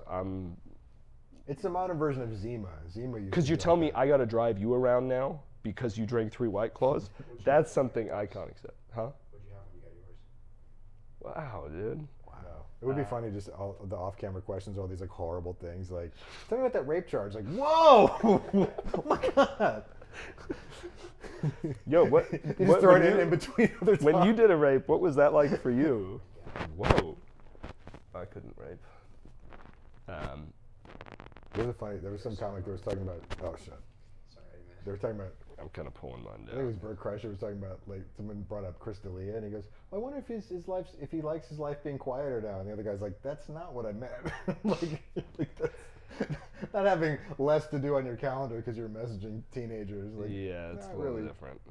It's the modern version of Zima. Zima used because to you be tell like me that. I got to drive you around now because you drank 3 White Claws, that's something I can't accept. Huh? What'd you have when you got yours? Wow, dude. Wow. It would be funny just all the off-camera questions, all these like horrible things, like tell me about that rape charge. Like, whoa, oh my god. Yo, what? You what just throw when it you- in between other When you talk. did a rape, what was that like for you? Whoa. I couldn't rape. There was some comic that was talking about. Oh shit. Sorry, man. They were talking about. I'm kind of pulling mine I think it was down. Bert Kreischer was talking about like someone brought up Chris D'Elia and he goes, well, I wonder if if he likes his life being quieter now. And the other guy's like, that's not what I meant. like that's not having less to do on your calendar because you're messaging teenagers. Like, Yeah, it's a not little really. different.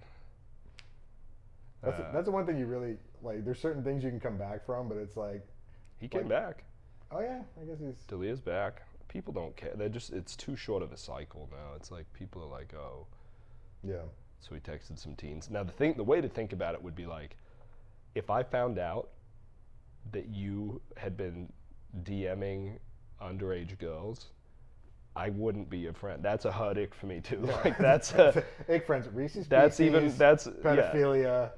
That's the one thing you really like. There's certain things you can come back from, but it's like, He came like- back. oh yeah, I guess he's. Delia's back. People don't care. It's too short of a cycle now. It's like people are like, oh. Yeah. So he texted some teens. Now the way to think about it would be like, if I found out that you had been DMing underage girls, I wouldn't be your friend. That's a hard ick for me too. Like that's a, Egg friends, Reese's that's even Pieces, that's yeah. pedophilia.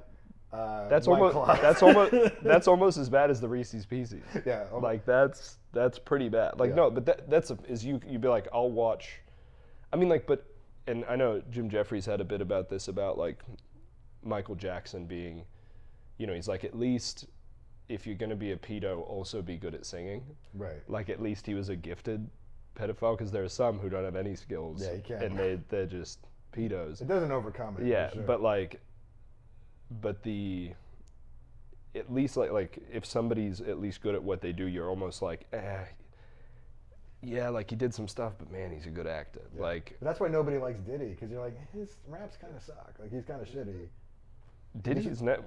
That's White almost Claw. that's almost as bad as the Reese's Pieces. Yeah. Like that's pretty bad. Like Yeah. no, but you'd be like, I'll watch. I mean, like, but and I know Jim Jeffries had a bit about this about like Michael Jackson being, he's like, at least if you're gonna be a pedo, also be good at singing. Right. Like at least he was a gifted pedophile, because there are some who don't have any skills. Yeah, you can't. And they're just pedos. It doesn't overcome it. Yeah, for sure. but like, at least like if somebody's at least good at what they do, you're almost like, yeah, like he did some stuff, but man, he's a good actor. Yeah. Like But that's why nobody likes Diddy, because you're like, his raps kind of suck. Like he's kind of shitty.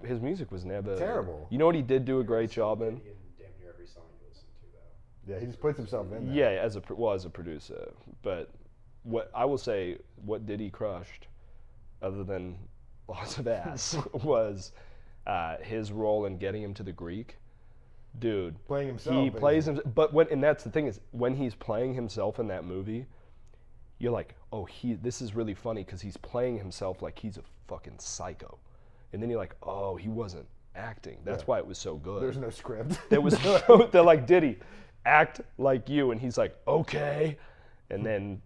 his music was never Terrible. You know what he did do a great job in? In damn near every song you listen to, though. Yeah, he just puts himself in there. Yeah, as a producer, but what I will say, what Diddy crushed, other than lots of ass, was his role in getting him to the Greek. Dude, Playing himself. he but plays him, but and that's the thing is, when he's playing himself in that movie, you're like, oh, this is really funny because he's playing himself like he's a fucking psycho, and then you're like, oh, he wasn't acting. That's Yeah. why it was so good. There's no script. There was they're like, Diddy, act like you, and he's like, okay, and then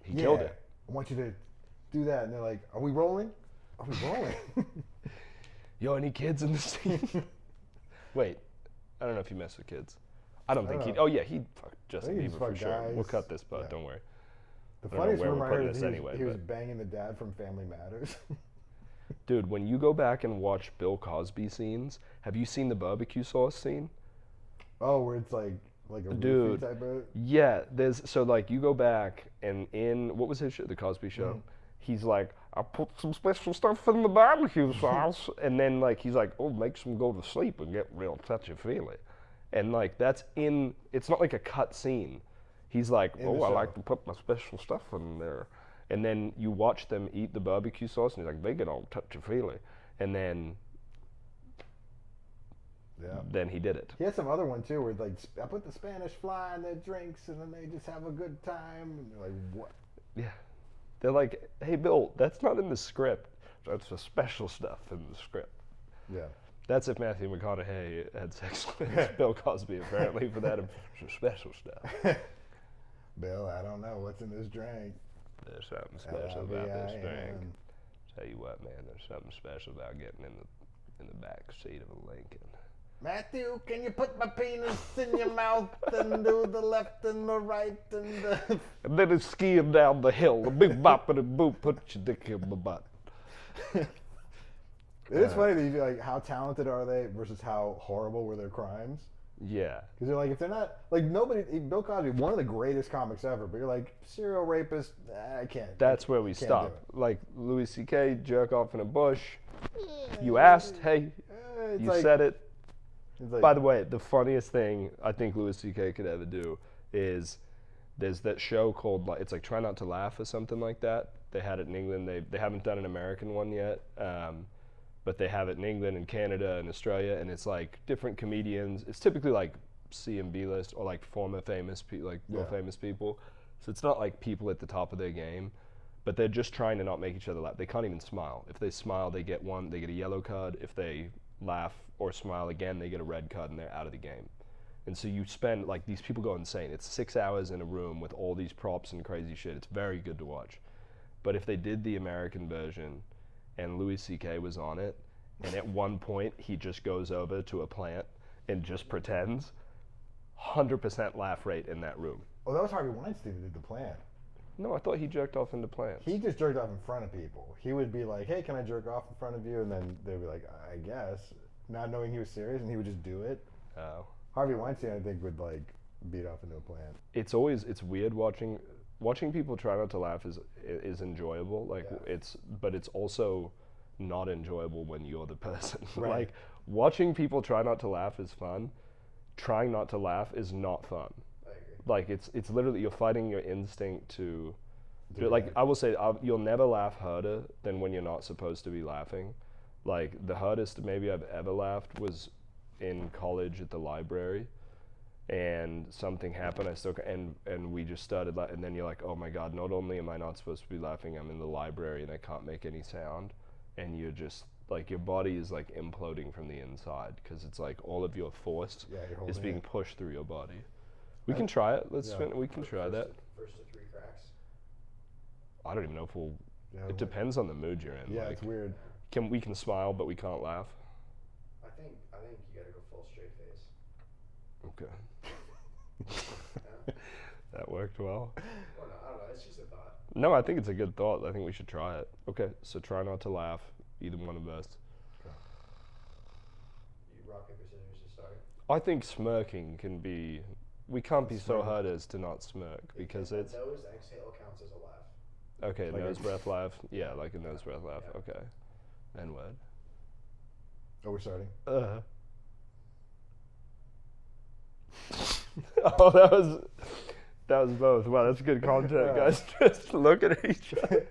he killed it. I want you to do that. And they're like, are we rolling? Are we rolling? Yo, any kids in the scene? Wait, I don't know if he messed with kids. I don't think don't he. know. Oh yeah, he'd fuck Justin think he's Bieber for fucked sure. We'll guys. cut this, but Yeah. don't worry. The I don't know funniest where rumor we're I putting heard is this anyway, he was but- banging the dad from Family Matters. Dude, when you go back and watch Bill Cosby scenes, have you seen the barbecue sauce scene? Oh, where it's like a Dude. roofie type of. Yeah, so like you go back and in what was his show, the Cosby Show? Mm. He's like, I put some special stuff in the barbecue sauce, and then like he's like, oh, makes him go to sleep and get real touchy feely, and like that's in. It's not like a cut scene. He's like, In the oh, I show. like to put my special stuff in there, and then you watch them eat the barbecue sauce, and he's like, they get all touchy feely, and then Yeah. he did it. He had some other one too, where like I put the Spanish fly in their drinks, and then they just have a good time. And you're like, what? Yeah. They're like, hey, Bill, that's not in the script. That's the special stuff in the script. Yeah. That's if Matthew McConaughey had sex with Bill Cosby, apparently, for that special stuff. Bill, I don't know what's in this drink. There's something special about this drink. L-I-V-I-N. Tell you what, man, there's something special about getting in the back seat of a Lincoln. Matthew, can you put my penis in your mouth and do the left and the right and the... And then it's skiing down the hill, the big boppity boop, put your dick in my butt. It is funny that you feel like, how talented are they versus how horrible were their crimes? Yeah. Because they're like, if they're not like nobody, Bill Cosby, one of the greatest comics ever, but you're like serial rapist. I can't. That's where we Can't stop. do it. Like Louis C.K. jerk off in a bush. You asked, hey, It's you like- said it. it's like- By the way, the funniest thing I think Louis C.K. could ever do is there's that show called it's like Try Not to Laugh or something like that. They had it in England. They haven't done an American one yet, but they have it in England and Canada and Australia, and it's like different comedians. It's typically like C and B list or like former famous real famous people. So it's not like people at the top of their game, but they're just trying to not make each other laugh. They can't even smile. If they smile, they get a yellow card. If they laugh or smile again, they get a red card and they're out of the game. And so you spend, like, these people go insane. It's 6 hours in a room with all these props and crazy shit. It's very good to watch. But if they did the American version and Louis C.K. was on it, and at one point he just goes over to a plant and just pretends, 100% laugh rate in that room. Oh, that was Harvey Weinstein who did the plan. No, I thought he jerked off into plants. He just jerked off in front of people. He would be like, "Hey, can I jerk off in front of you?" And then they'd be like, "I guess," not knowing he was serious, and he would just do it. Oh. Harvey Weinstein, I think, would like beat off into a plant. It's weird watching people try not to laugh is enjoyable. Like but it's also not enjoyable when you're the person. Right. Like watching people try not to laugh is fun. Trying not to laugh is not fun. I agree. Like it's literally you're fighting your instinct to like react. I will say you'll never laugh harder than when you're not supposed to be laughing. Like the hardest maybe I've ever laughed was in college at the library, and something happened. And we just started and then you're like, oh my god, not only am I not supposed to be laughing, I'm in the library and I can't make any sound, and you're just like your body is like imploding from the inside because it's like all of your force Yeah, you're is holding being it. pushed through your body. We can try it. We can try that. First to 3 cracks. I don't even know if we'll. Yeah, It depends on the mood you're in. Yeah, like, it's weird. we can smile, but we can't laugh. I think you gotta go full straight face. Okay. That worked well. Or not, I don't know. It's just a thought. No, I think it's a good thought. I think we should try it. Okay, so try not to laugh, either one of us. You rock paper scissors to start. I think smirking can be. We can't be so Smirk. hard as to not smirk because If it's. a nose exhale counts as a laugh. Okay, Like nose a- breath laugh. Yeah, like a nose breath laugh. Yeah. Okay. N word. Oh, we're starting. Oh, that was both. Wow, that's good content, guys. Just look at each other.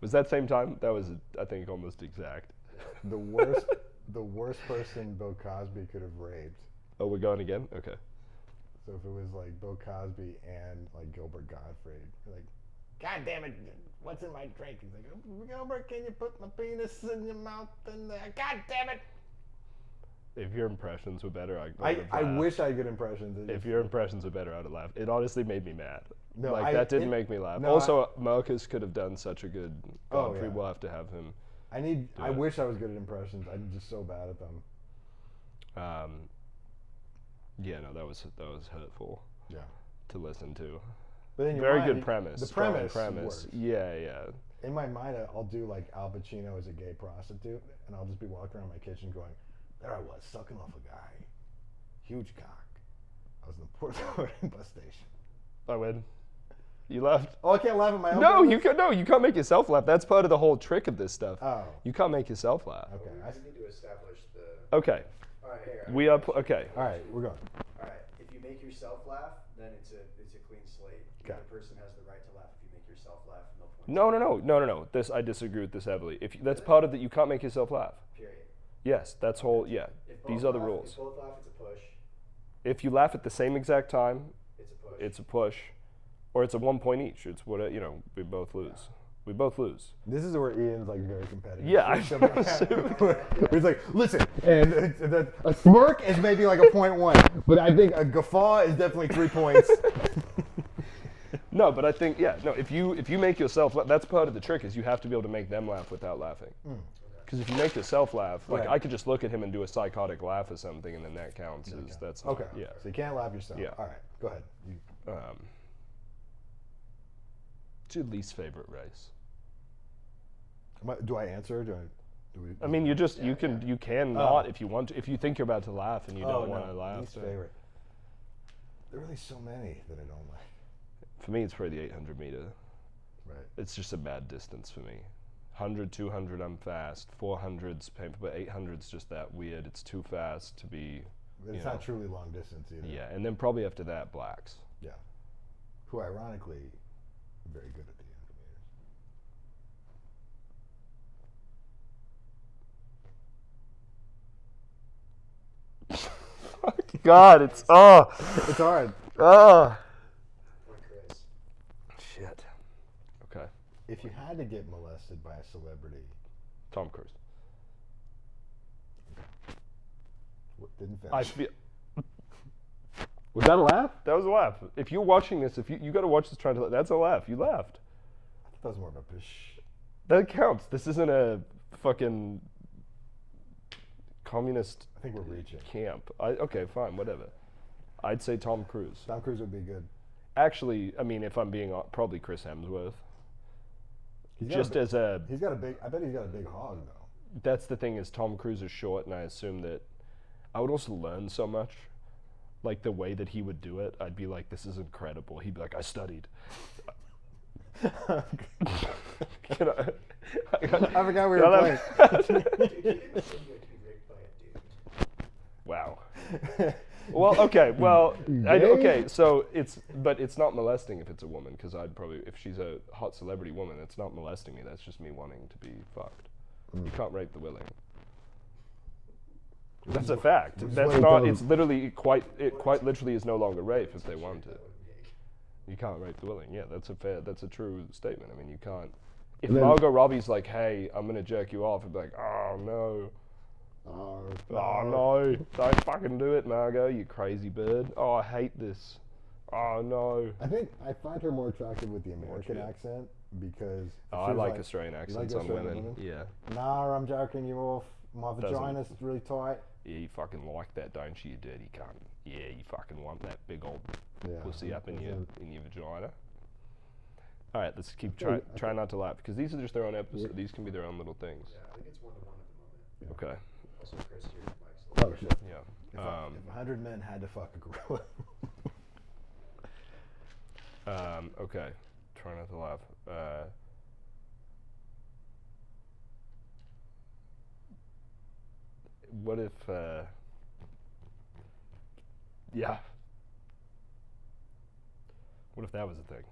Was that same time? That was, I think, almost exact. The worst person Bill Cosby could have raped. Oh, we're going again? Okay. So if it was like Bill Cosby and like Gilbert Gottfried, you're like, God damn it, what's in my drink? He's like, oh, Gilbert, can you put my penis in your mouth? And God damn it! If your impressions were better, I wish I had good impressions. If your impressions were better, I'd have laughed. It honestly made me mad. No, like that didn't make me laugh. no, Also, Marcus could have done such a good. Oh, Godfrey, yeah. we'll have to have him. I it. wish I was good at impressions. I'm just so bad at them. Yeah, no, that was hurtful Yeah. to listen to. But in your Very mind, good premise. The strong premise. premise. works. Yeah, yeah. In my mind, I'll do like Al Pacino as a gay prostitute, and I'll just be walking around my kitchen going, there I was, sucking off a guy. Huge cock. I was in the Port Authority bus station. I win. You left. Oh, I can't laugh at my own No, premise? you can't make yourself laugh. That's part of the whole trick of this stuff. Oh, You can't make yourself laugh. okay. We need to establish the. Okay. All right, here. We are okay. All right, we're going. All right. If you make yourself laugh, then it's a clean slate. The Okay. other person has the right to laugh if you make yourself laugh. No points. No. This I disagree with this heavily. That's part of that. You can't make yourself laugh. Period. Yes, that's whole. Yeah, If these both are the laugh- rules. If both laugh, it's a push. If you laugh at the same exact time, It's a push. it's a push, or it's a 1 point each. It's what we both lose. We both lose. This is where Ian's like very competitive. Yeah, I He's know, super. He's like, listen, and a smirk is maybe like a 0.1, but I think a guffaw is definitely 3 points. No, but I think if you make yourself laugh, that's part of the trick is you have to be able to make them laugh without laughing. Because if you make yourself laugh, like Right. I could just look at him and do a psychotic laugh or something, and then that counts as that's Okay. yeah. So you can't laugh yourself. Yeah. All right. Go ahead. What's your least favorite race? Do I answer? Or do I? I mean, you just you can not if you want to. If you think you're about to laugh and you don't want to laugh. Least favorite. There are really so many that I don't like. For me, it's probably the 800 meter. Right. It's just a bad distance for me. 100, 200, I'm fast. 400's painful, but 800's just that weird. It's too fast to be. It's not truly long distance either. Yeah, and then probably after that, blacks. Yeah. Who ironically are very good at the 800 meters. God, it's It's hard. Or Chris. Shit. Okay. If you had to get molested by a celebrity, Tom Cruise. didn't finish. I feel. Was that a laugh? That was a laugh. If you're watching this, if you got to watch this trying to, that's a laugh. You laughed. I thought that was more of a pish. That counts. This isn't a fucking communist I think we're reaching. camp. Okay, fine, whatever. I'd say Tom Cruise. Tom Cruise would be good. Actually, I mean, if I'm being probably Chris Hemsworth. He's Just as a. He's got a big. I bet he's got a big hog though. That's the thing is Tom Cruise is short, and I assume that I would also learn so much. Like the way that he would do it, I'd be like, this is incredible. He'd be like, I studied. I forgot we were playing. Wow. Well, okay. Well, okay. So but it's not molesting if it's a woman, because I'd probably, if she's a hot celebrity woman, it's not molesting me. That's just me wanting to be fucked. You can't rape the willing. That's a fact. That's not. It's literally quite literally is no longer rape if they want to. You can't rape the willing. Yeah, that's a true statement. I mean, you can't. If Margot Robbie's like, hey, I'm gonna jerk you off, I'd be like, oh no. Oh no, don't fucking do it, Margot, you crazy bird. Oh, I hate this. Oh no. I think I find her more attractive with the American accent because. I like Australian accents on women. Yeah. Nah, I'm jerking you off. My vagina's really tight. Yeah, you fucking like that, don't you, you dirty cunt? Yeah, you fucking want that big old pussy up in your vagina. All right, let's keep try not to laugh, because these are just their own episodes. These can be their own little things. Yeah, I think it's 1-1 at the moment. Okay. Also, Chris, your mic's a little Oh shit. Yeah. If 100 men had to fuck a gorilla. Okay. Try not to laugh. What if? Yeah. What if that was a thing?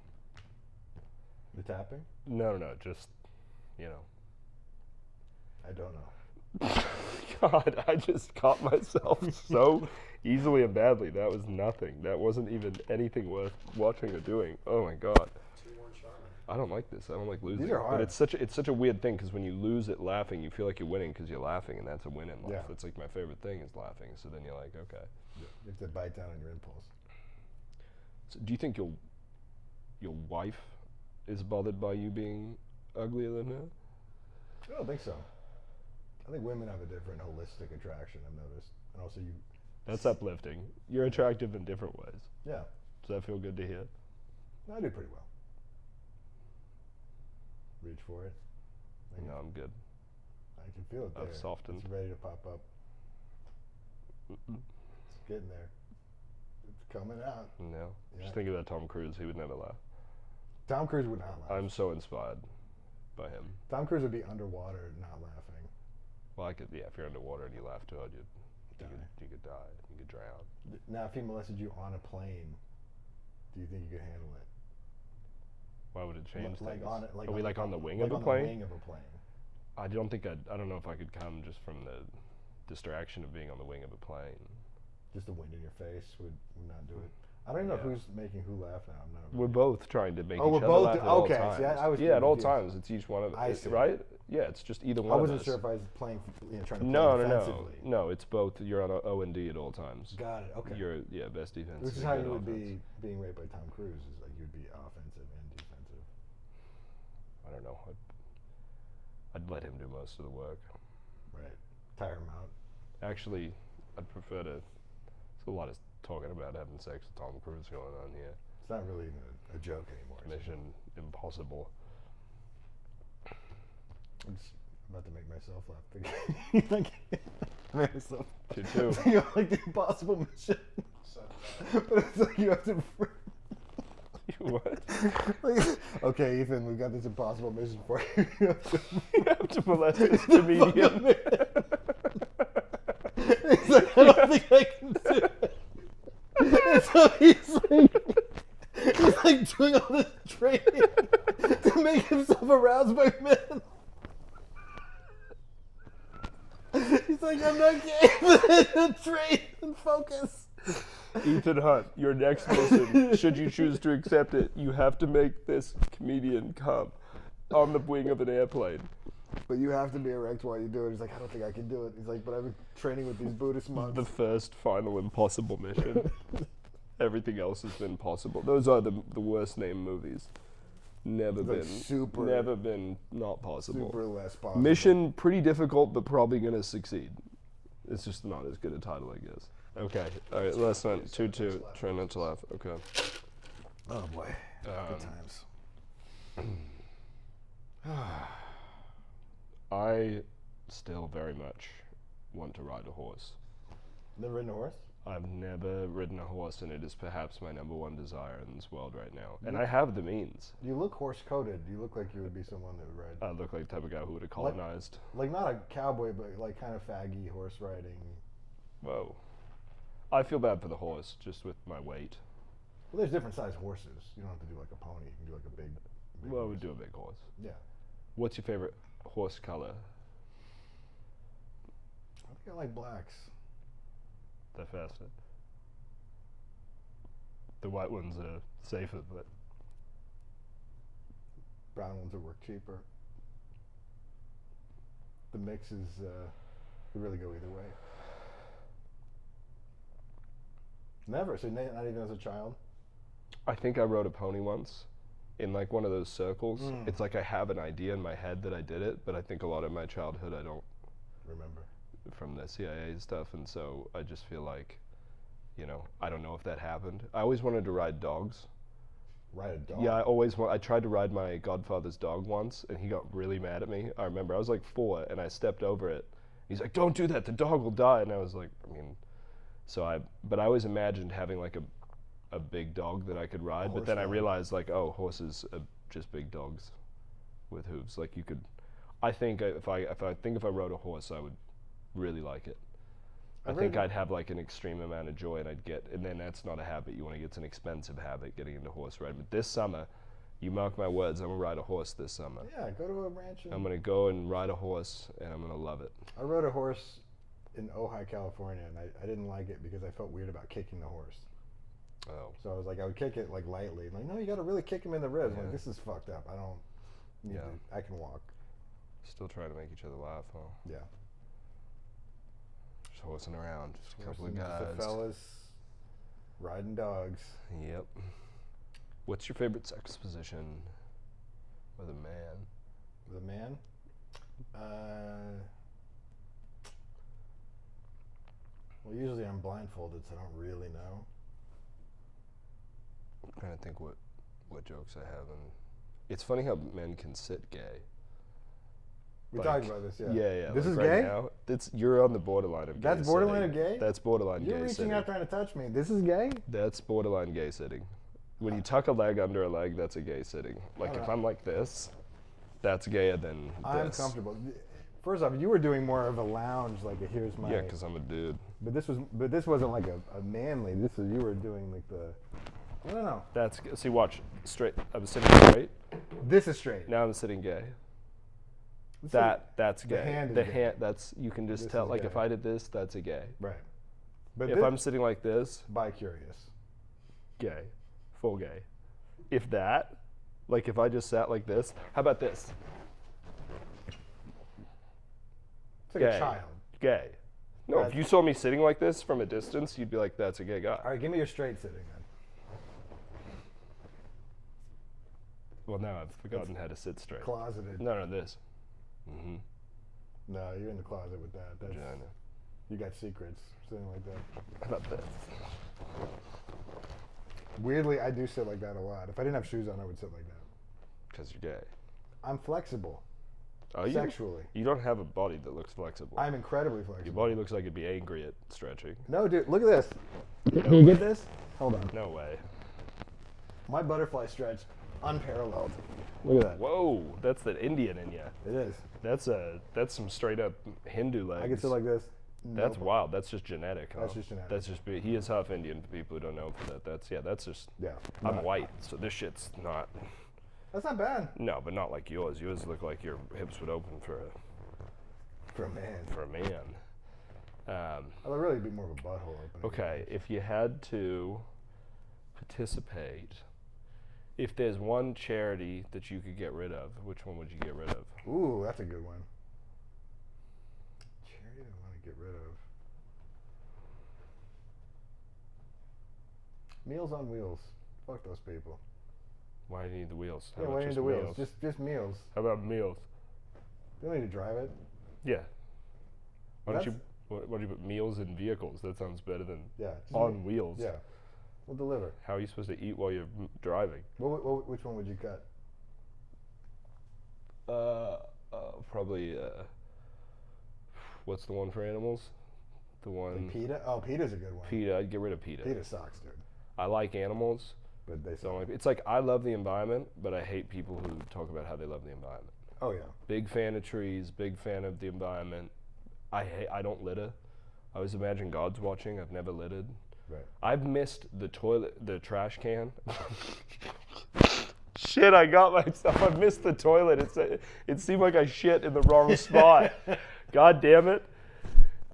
The tapping? No. Just, I don't know. God, I just caught myself so easily and badly. That was nothing. That wasn't even anything worth watching or doing. Oh my God. 2-1 Charmin. I don't like this. I don't like losing. These are hard. But it's such a weird thing, because when you lose it laughing, you feel like you're winning because you're laughing, and that's a win in life. Yeah. That's like my favorite thing is laughing. So then you're like, okay. You have to bite down on your impulse. So do you think your wife is bothered by you being uglier than her? I don't think so. I think women have a different holistic attraction, I've noticed. And also you... That's uplifting. You're attractive in different ways. Yeah. Does that feel good to hear? No, I do pretty well. Reach for it. No, I'm good. I can feel it there. I've softened. It's ready to pop up. It's getting there. It's coming out. No. Yeah. Just think about Tom Cruise. He would never laugh. Tom Cruise would not laugh. I'm so inspired by him. Tom Cruise would be underwater not laughing. Well, if you're underwater and you laugh too hard, you could die. You could drown. Now, if he molested you on a plane, do you think you could handle it? Why would it change Like things? on it, like Are we like on the wing of a on plane? the wing of a plane. I don't know if I could come just from the distraction of being on the wing of a plane. Just the wind in your face would not do it. I don't even know who's making who laugh now. I'm not We're both trying to make Oh, each we're other both laugh do- at all okay, times. see, I was yeah, at all confused. times. It's each one of I us, see. right? Yeah, it's just either one I of wasn't us. sure if I was playing, trying to play No. offensively. No, it's both. You're on O and D at all times. Got it. Okay. You're best defense. This is and how good you would offense. be being raped by Tom Cruise. Is like you'd be offensive and defensive. I don't know. I'd let him do most of the work. Right. Tire him out. Actually, I'd prefer to. There's a lot of talking about having sex with Tom Cruise going on here. It's not really even a joke anymore. Mission Impossible. It's I'm about to make myself laugh. Like, I made myself. 2-2. You know, like the impossible mission. But it's like you have to. What? Like, okay, Ethan, we've got this impossible mission for you. You have to molest this comedian. He's like, I don't think I can do it. And so he's like doing all this training to make himself aroused by men. He's like, I'm not gay. Train and focus. Ethan Hunt, your next mission, should you choose to accept it, you have to make this comedian come on the wing of an airplane. But you have to be erect while you do it. He's like, I don't think I can do it. He's like, but I've been training with these Buddhist monks. The first final impossible mission. Everything else has been possible. Those are the worst named movies. Never Like been. Never been not possible. Super less possible. Mission pretty difficult, but probably gonna succeed. It's just not as good a title, I guess. Okay. All right. Last one. 2-2. Try not to laugh. Okay. Oh boy. Good times. I still very much want to ride a horse. Never ridden a horse? I've never ridden a horse, and it is perhaps my number one desire in this world right now. And I have the means. You look horse-coated. You look like you would be someone that would ride. I look like the type of guy who would have colonized. Like not a cowboy, but like kind of faggy horse riding. Whoa. I feel bad for the horse, just with my weight. Well, there's different sized horses. You don't have to do like a pony. You can do like a big Well, I horse. would do a big horse. Yeah. What's your favorite horse color? I think I like blacks. They're faster. The white ones are safer, but Brown ones will work cheaper. The mix is could really go either way. Never. So not even as a child. I think I rode a pony once in like one of those circles. Mm. It's like I have an idea in my head that I did it, but I think a lot of my childhood I don't Remember. from the CIA stuff, and so I just feel like, you know, I don't know if that happened. I always wanted to ride dogs. Ride a dog. Yeah, I tried to ride my godfather's dog once, and he got really mad at me. I remember I was like 4, and I stepped over it. He's like, "Don't do that. The dog will die." And I was like, but I always imagined having like a big dog that I could ride. But then I realized like, oh, horses are just big dogs with hooves. Like you could, I think if I rode a horse, I would really like it. I think I'd have like an extreme amount of joy, and and then that's not a habit you want to get. It's an expensive habit, getting into horse riding. But this summer, you mark my words, I'm gonna ride a horse this summer. Yeah, go to a ranch. I'm gonna go and ride a horse, and I'm gonna love it. I rode a horse in Ojai, California, and I didn't like it because I felt weird about kicking the horse. Oh. So I was like, I would kick it like lightly. Like, no, you got to really kick him in the ribs. Yeah. Like, this is fucked up. I don't. Yeah. I can walk. Still trying to make each other laugh, huh? Yeah. Just horsing around, just a couple of Just guys. the fellas riding dogs. Yep. What's your favorite sex position with a man? With a man? Well, usually I'm blindfolded, so I don't really know. I'm trying to think what jokes I have. And it's funny how men can sit gay. We Like, talked about this, yeah. Yeah. This like is right gay? now, you're on the borderline of gay. That's borderline sitting. of gay? That's borderline You're gay reaching sitting. out trying to touch me. This is gay? That's borderline gay sitting. When you tuck a leg under a leg, that's a gay sitting. Like if I'm like this, that's gayer than I'm this. comfortable. First off, you were doing more of a lounge, like a here's my. Yeah, because I'm a dude. But this wasn't like a manly. You were doing like the. I don't know. See, watch straight. I'm sitting straight. This is straight. Now I'm sitting gay. This That's gay. the hand is the gay. hand. That's you can just This tell. is Like gay. if I did this, that's a gay. Right. But If I'm sitting like this, bi-curious. gay, full gay. If that, like if I just sat like this, how about this? It's like Gay. a child. Gay. No, if you saw me sitting like this from a distance, you'd be like, that's a gay guy. All right, give me your straight sitting then. Well, now I've forgotten how to sit straight. Closeted. No, this. Mm-hmm. No, you're in the closet with that. That's, Vagina. you got secrets sitting like that. How about this? Weirdly, I do sit like that a lot. If I didn't have shoes on, I would sit like that. Because you're gay. I'm flexible. Oh, sexually. You don't have a body that looks flexible. I'm incredibly flexible. Your body looks like it'd be angry at stretching. No, dude, look at this. Can you get this? Hold on. No way. My butterfly stretch, unparalleled. Look at that. Whoa, that's the Indian in you. It is. That's some straight up Hindu legs. I can sit like this. That's wild. That's just genetic. Huh? That's just genetic. That's just he is half Indian for people who don't know for that. That's just. Yeah. I'm Not- white, so this shit's not. That's not bad. No, but not like yours. Yours look like your hips would open for a For a man. for a man. I'll really be more of a butthole opening. Okay, if you had to participate, if there's one charity that you could get rid of, which one would you get rid of? Ooh, that's a good one. Charity I want to get rid of. Meals on Wheels. Fuck those people. Why do you need the wheels? How Yeah, about why do you need just the wheels? meals? Just meals. How about meals? You don't need to drive it. Yeah. Why don't That's- you why don't you put meals in vehicles? That sounds better than Yeah. just on wheels. Yeah. We'll deliver. How are you supposed to eat while you're driving? Which one would you cut? Probably. What's the one for animals? The one. Like PETA? Oh, PETA's a good one. PETA. I'd get rid of PETA. PETA sucks, dude. I like animals. But they So suck. it's like I love the environment, but I hate people who talk about how they love the environment. Oh, yeah. Big fan of trees, big fan of the environment. I don't litter. I always imagine God's watching. I've never littered. Right. I've missed the trash can. Shit, I got myself. I missed the toilet. It seemed like I shit in the wrong spot. God damn it.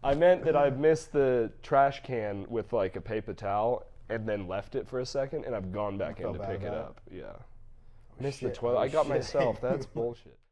I meant that I missed the trash can with like a paper towel and then left it for a second, and I've gone back in Felt to bad pick it about up. Yeah. Missed the shit. toilet. Oh, I got shit. myself. That's bullshit.